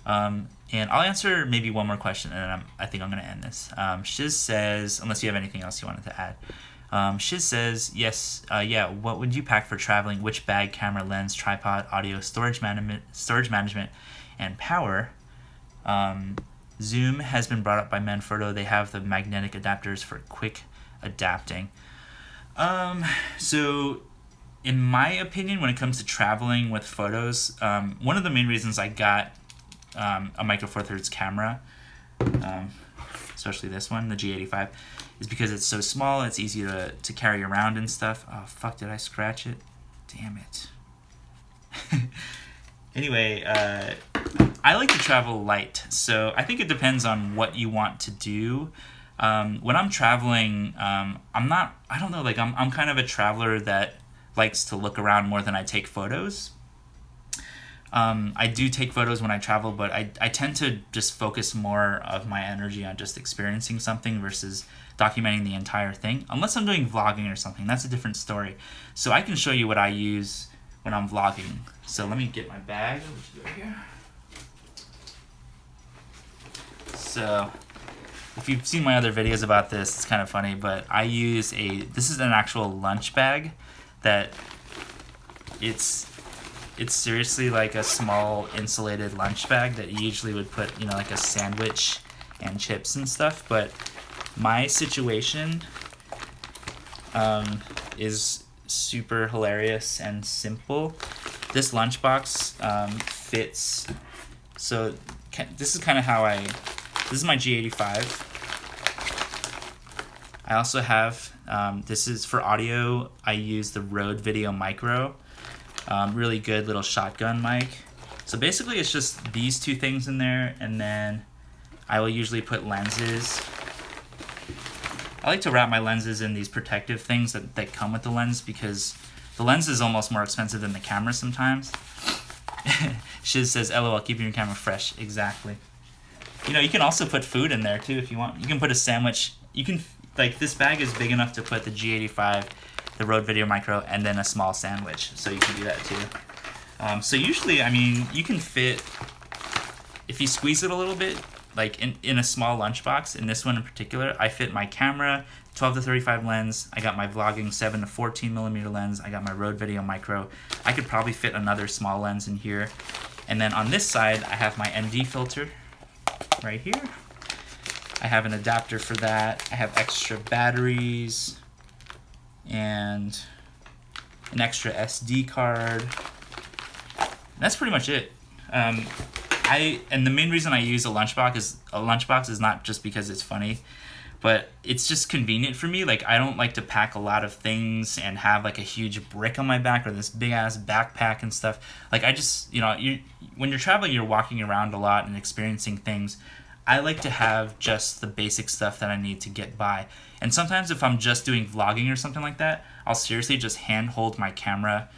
And I'll answer maybe one more question, and then I think I'm going to end this. Shiz says, unless you have anything else you wanted to add. Shiz says, yes, yeah, what would you pack for traveling? Which bag, camera, lens, tripod, audio, storage management, and power? Zoom has been brought up by Manfrotto. They have the magnetic adapters for quick adapting. So in my opinion, when it comes to traveling with photos, one of the main reasons I got a micro four thirds camera, especially this one, the G85, is because it's so small, it's easy to carry around and stuff. Oh, fuck, did I scratch it? Damn it. Anyway, I like to travel light, so I think it depends on what you want to do. When I'm traveling, I'm kind of a traveler that likes to look around more than I take photos. I do take photos when I travel, but I tend to just focus more of my energy on just experiencing something versus documenting the entire thing. Unless I'm doing vlogging or something, that's a different story. So I can show you what I use when I'm vlogging. So let me get my bag, which is right here. So if you've seen my other videos about this, it's kind of funny, but I use this is an actual lunch bag that it's seriously like a small insulated lunch bag that you usually would put, like a sandwich and chips and stuff. But my situation is super hilarious and simple. This lunchbox fits. So this is kind of how this is my G85. I also have, this is for audio, I use the Rode Video Micro. Really good little shotgun mic. So basically it's just these two things in there, and then I will usually put lenses. I like to wrap my lenses in these protective things that come with the lens, because the lens is almost more expensive than the camera sometimes. Shiz says, LOL, keeping your camera fresh. Exactly. You can also put food in there too if you want. You can put a sandwich. You can, this bag is big enough to put the G85, the Rode Video Micro, and then a small sandwich. So you can do that too. So usually, you can fit, if you squeeze it a little bit, in a small lunchbox. In this one in particular, I fit my camera, 12 to 35 lens. I got my vlogging 7 to 14 millimeter lens. I got my Rode Video Micro. I could probably fit another small lens in here. And then on this side, I have my ND filter right here. I have an adapter for that. I have extra batteries, and an extra SD card. That's pretty much it. And the main reason I use a lunchbox is not just because it's funny, but it's just convenient for me. Like, I don't like to pack a lot of things and have like a huge brick on my back or this big ass backpack and stuff. Like, I just, when you're traveling, you're walking around a lot and experiencing things. I like to have just the basic stuff that I need to get by. And sometimes if I'm just doing vlogging or something like that, I'll seriously just hand hold my camera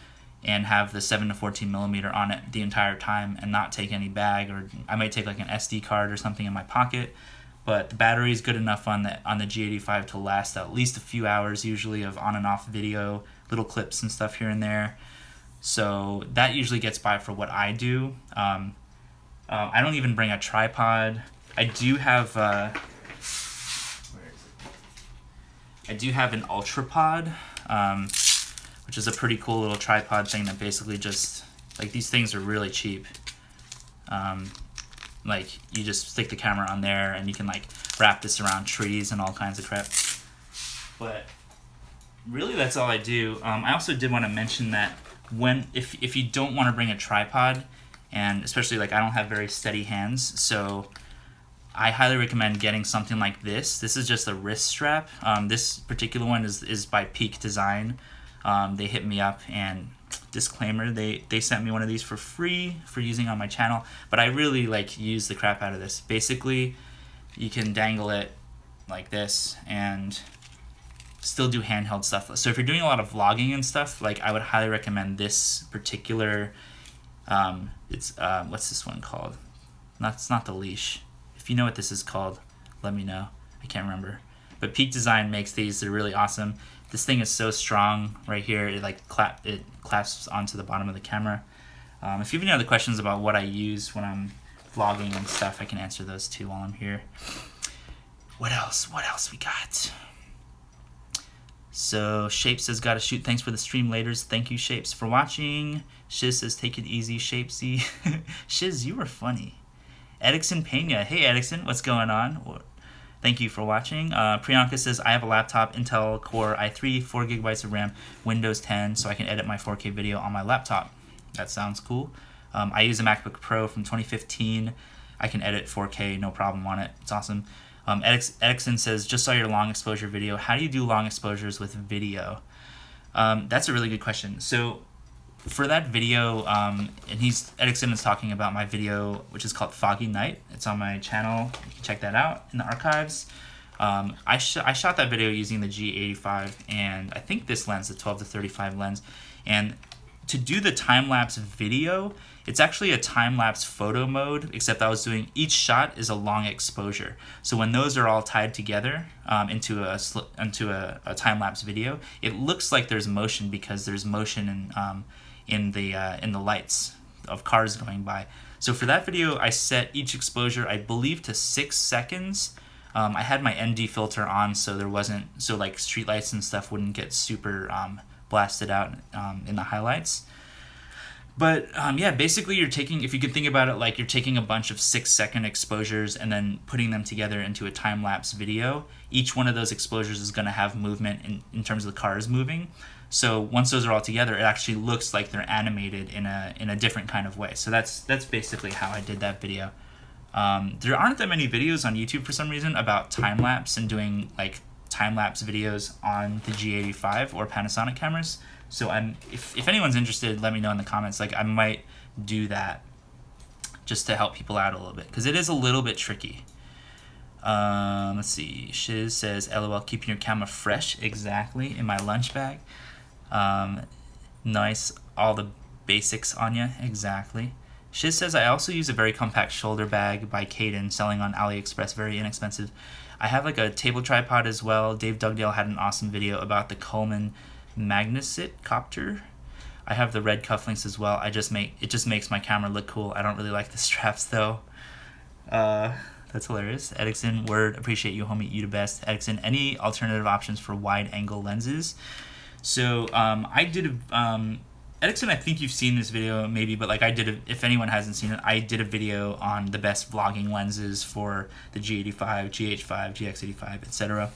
and have the 7 to 14 millimeter on it the entire time and not take any bag, or I might take like an SD card or something in my pocket. But the battery is good enough on the G85 to last at least a few hours usually of on and off video, little clips and stuff here and there. So that usually gets by for what I do. I don't even bring a tripod. I do have an UltraPod, which is a pretty cool little tripod thing that basically just, like, these things are really cheap. Like, you just stick the camera on there and you can like wrap this around trees and all kinds of crap. But really that's all I do. I also did want to mention that if you don't want to bring a tripod, and especially like I don't have very steady hands, so I highly recommend getting something like this. This is just a wrist strap. This particular one is by Peak Design. They hit me up, and disclaimer, they sent me one of these for free for using on my channel, but I really like use the crap out of this. Basically, you can dangle it like this and still do handheld stuff. So if you're doing a lot of vlogging and stuff, like, I would highly recommend this particular, what's this one called? It's not the leash. If you know what this is called, let me know. I can't remember. But Peak Design makes these. They're really awesome. This thing is so strong right here. It like clasps onto the bottom of the camera. If you have any other questions about what I use when I'm vlogging and stuff, I can answer those too while I'm here. What else we got? So Shapes says, gotta shoot. Thanks for the stream laters. Thank you, Shapes, for watching. Shiz says, take it easy, Shapesy. Shiz, you were funny. Edixon Pena. Hey, Edixon, what's going on? Thank you for watching. Priyanka says, I have a laptop, Intel Core i3, 4 gigabytes of RAM, Windows 10, so I can edit my 4K video on my laptop. That sounds cool. I use a MacBook Pro from 2015. I can edit 4K, no problem on it. It's awesome. Edixon says, just saw your long exposure video. How do you do long exposures with video? That's a really good question. So for that video, and Edixon is talking about my video, which is called Foggy Night. It's on my channel. You can check that out in the archives. I shot that video using the G85 and I think this lens, the 12 to 35 lens. And to do the time-lapse video, it's actually a time-lapse photo mode, except I was doing, each shot is a long exposure. So when those are all tied together into a time-lapse video, it looks like there's motion because there's motion in the lights of cars going by. So for that video, I set each exposure, I believe, to 6 seconds. I had my ND filter on, so like street lights and stuff wouldn't get super blasted out in the highlights. But yeah, basically if you could think about it like you're taking a bunch of 6-second exposures and then putting them together into a time-lapse video. Each one of those exposures is going to have movement in terms of the cars moving. So once those are all together, it actually looks like they're animated in a different kind of way. So that's basically how I did that video. There aren't that many videos on YouTube for some reason about time-lapse and doing like time-lapse videos on the G85 or Panasonic cameras. So if anyone's interested, let me know in the comments. Like, I might do that just to help people out a little bit, because it is a little bit tricky. Let's see. Shiz says, LOL, keeping your camera fresh. Exactly, in my lunch bag. Nice, all the basics on you. Exactly. Shiz says, I also use a very compact shoulder bag by Caden, selling on AliExpress, very inexpensive. I have like a table tripod as well. Dave Dugdale had an awesome video about the Coleman Magnesit copter. I have the red cufflinks as well. It just makes my camera look cool. I don't really like the straps though. That's hilarious. Edixon, word, appreciate you, homie, you the best. Edixon, any alternative options for wide angle lenses? So I did Edixon, I think you've seen this video maybe, but like if anyone hasn't seen it, I did a video on the best vlogging lenses for the G85, GH5, GX85, etc.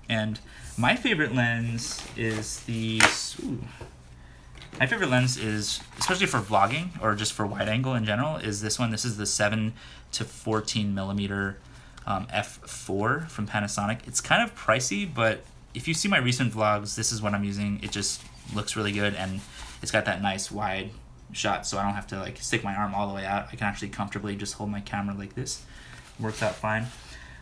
And my favorite lens is the My favorite lens is, especially for vlogging or just for wide angle in general, is this one. This is the 7 to 14 millimeter f4 from Panasonic. It's kind of pricey, but if you see my recent vlogs, this is what I'm using. It just looks really good, and it's got that nice wide shot, so I don't have to like stick my arm all the way out. I can actually comfortably just hold my camera like this. Works out fine.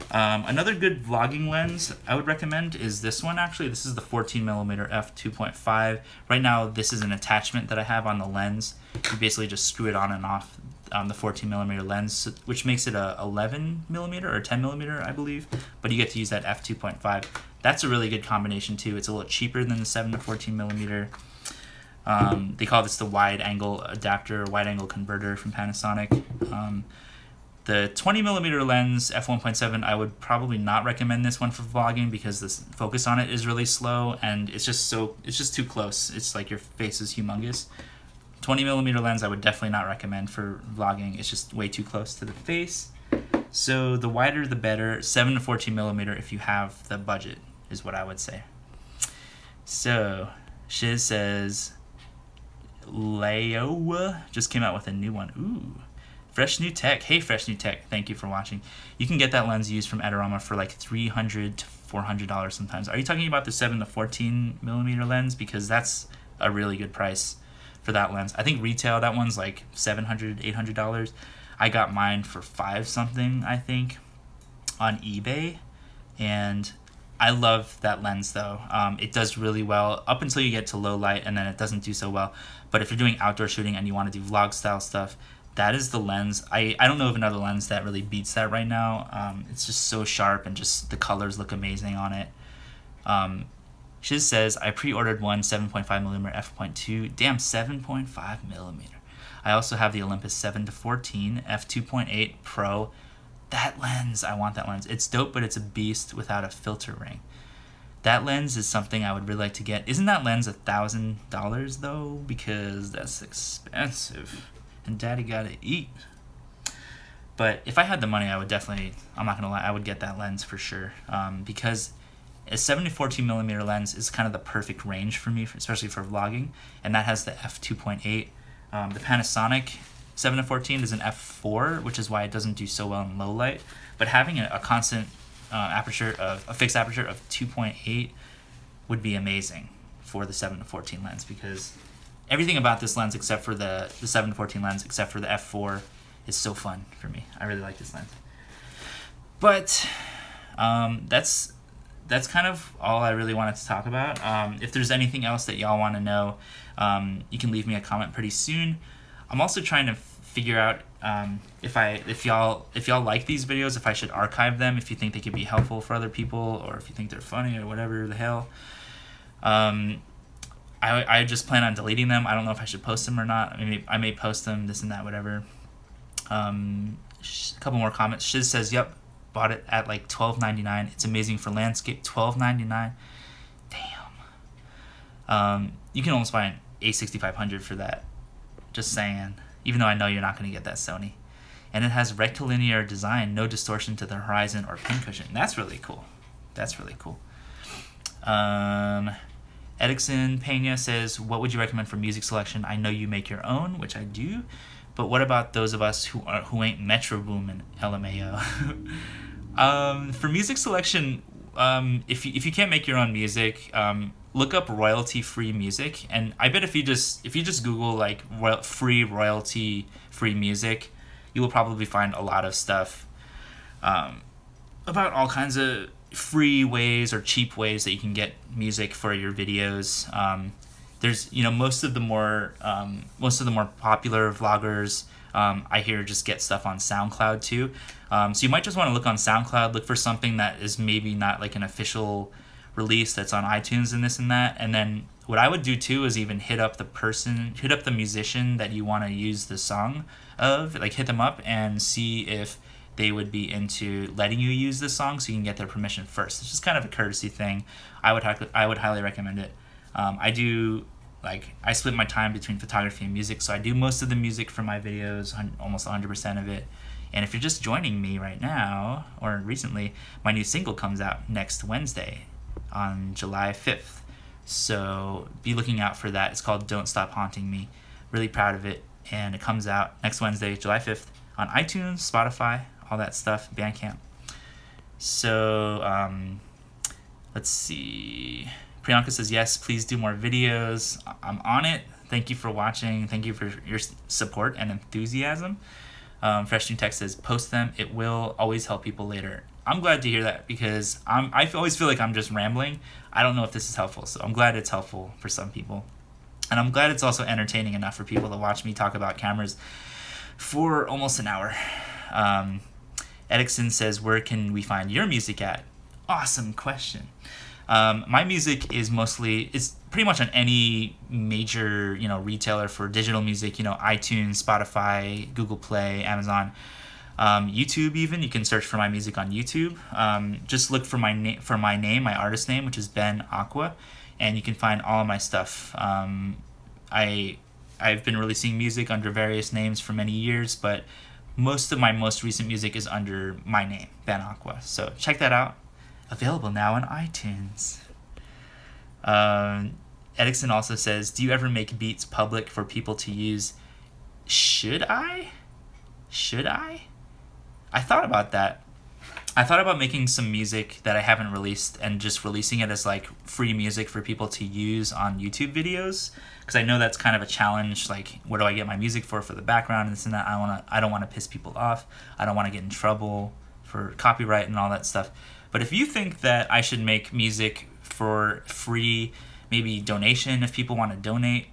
Another good vlogging lens I would recommend is this one. Actually, this is the 14mm f2.5. Right now, this is an attachment that I have on the lens. You basically just screw it on and off the 14mm lens, which makes it a 11mm or 10mm, I believe. But you get to use that f2.5. That's a really good combination too. It's a little cheaper than the 7 to 14mm. They call this the wide angle adapter, wide angle converter from Panasonic. The 20mm lens f1.7, I would probably not recommend this one for vlogging because the focus on it is really slow, and it's just too close. It's like your face is humongous. 20mm lens I would definitely not recommend for vlogging. It's just way too close to the face. So the wider the better. 7 to 14mm if you have the budget is what I would say. So Shiz says Leica just came out with a new one. Ooh. Fresh New Tech. Hey, Fresh New Tech. Thank you for watching. You can get that lens used from Adorama for like $300 to $400 sometimes. Are you talking about the 7 to 14mm lens? Because that's a really good price for that lens. I think retail, that one's like $700, $800. I got mine for $5 something, I think, on eBay. And I love that lens though. It does really well up until you get to low light, and then it doesn't do so well. But if you're doing outdoor shooting and you want to do vlog style stuff, that is the lens. I don't know of another lens that really beats that right now. It's just so sharp, and just the colors look amazing on it. Shiz says, I pre-ordered one 7.5mm f2.2. Damn, 7.5mm. I also have the Olympus 7 to 14 f2.8 Pro. That lens, I want that lens. It's dope, but it's a beast without a filter ring. That lens is something I would really like to get. Isn't that lens $1,000 though? Because that's expensive. And daddy gotta eat. But if I had the money, I would definitely, I'm not gonna lie, I would get that lens for sure. Because a 7 to 14mm lens is kind of the perfect range for me, especially for vlogging. And that has the f2.8. The Panasonic 7 to 14 is an f4, which is why it doesn't do so well in low light. But having a constant aperture of a fixed aperture of 2.8 would be amazing for the 7 to 14 lens, because everything about this lens except for the 7 to 14 lens, except for the f4, is so fun for me. I really like this lens. But that's kind of all I really wanted to talk about. If there's anything else that y'all want to know, you can leave me a comment pretty soon. I'm also trying to figure out if y'all like these videos, if I should archive them, if you think they could be helpful for other people, or if you think they're funny or whatever the hell. I just plan on deleting them. I don't know if I should post them or not. I may post them, this and that, whatever. A couple more comments. Shiz says, yep, bought it at like $12.99. It's amazing for landscape. $12.99. Damn. You can almost buy an A6500 for that. Just saying. Even though I know you're not going to get that Sony. And it has rectilinear design, no distortion to the horizon or pincushion. That's really cool. That's really cool. Edison Pena says, what would you recommend for music selection? I know you make your own, which I do, but what about those of us who ain't Metro Boomin', LMAO? For music selection, if you can't make your own music, look up royalty-free music, and I bet if you just Google like free royalty-free music, you will probably find a lot of stuff about all kinds of free ways or cheap ways that you can get music for your videos. There's most of the more popular vloggers I hear just get stuff on SoundCloud too. So you might just want to look on SoundCloud, look for something that is maybe not like an official release that's on iTunes and this and that. And then what I would do too is even hit up the musician that you want to use the song of, like hit them up and see if they would be into letting you use this song, so you can get their permission first. It's just kind of a courtesy thing. I would highly recommend it. I split my time between photography and music, so I do most of the music for my videos, almost 100% of it. And if you're just joining me right now, or recently, my new single comes out next Wednesday on July 5th So be looking out for that. It's called Don't Stop Haunting Me. Really proud of it. And it comes out next Wednesday, July 5th on iTunes, Spotify, all that stuff, Bandcamp. So let's see. Priyanka says, yes, please do more videos. I'm on it. Thank you for watching. Thank you for your support and enthusiasm. Fresh New Text says, post them. It will always help people later. I'm glad to hear that because I always feel like I'm just rambling. I don't know if this is helpful, so I'm glad it's helpful for some people. And I'm glad it's also entertaining enough for people to watch me talk about cameras for almost an hour. Edison says, where can we find your music at? Awesome question. My music is it's pretty much on any major, retailer for digital music, iTunes, Spotify, Google Play, Amazon, YouTube even. You can search for my music on YouTube. Just look for my name, my artist name, which is Ben Aqua, and you can find all of my stuff. I've been releasing music under various names for many years, but most of my most recent music is under my name, Ben Aqua. So check that out. Available now on iTunes. Edison also says, do you ever make beats public for people to use? Should I? I thought about that. I thought about making some music that I haven't released and just releasing it as like free music for people to use on YouTube videos, because I know that's kind of a challenge. Like, where do I get my music for the background and this and that? I don't want to piss people off. I don't want to get in trouble for copyright and all that stuff. But if you think that I should make music for free, maybe donation if people want to donate,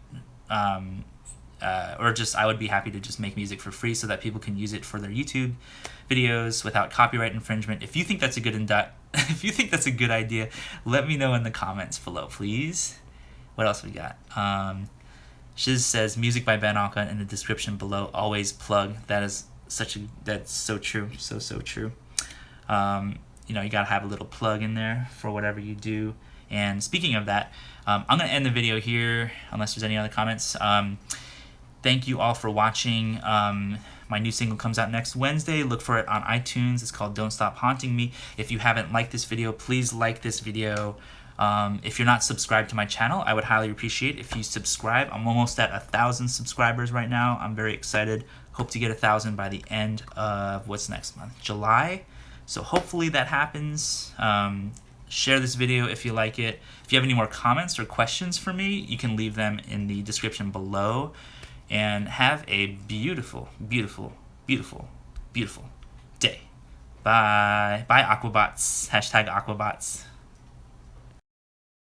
or just I would be happy to just make music for free so that people can use it for their YouTube videos without copyright infringement. If you think that's a good idea, let me know in the comments below, please. What else we got? Shiz says, music by Ben Aqua in the description below. Always plug. That's so true. So true. You gotta have a little plug in there for whatever you do. And speaking of that, I'm gonna end the video here unless there's any other comments. Thank you all for watching. My new single comes out next Wednesday. Look for it on iTunes. It's called Don't Stop Haunting Me. If you haven't liked this video, please like this video. If you're not subscribed to my channel, I would highly appreciate if you subscribe. I'm almost at 1,000 subscribers right now. I'm very excited. Hope to get 1,000 by the end of what's next month? July. So hopefully that happens. Share this video if you like it. If you have any more comments or questions for me, you can leave them in the description below. And have a beautiful, beautiful, beautiful, beautiful day. Bye. Bye, Aquabots. #Aquabots.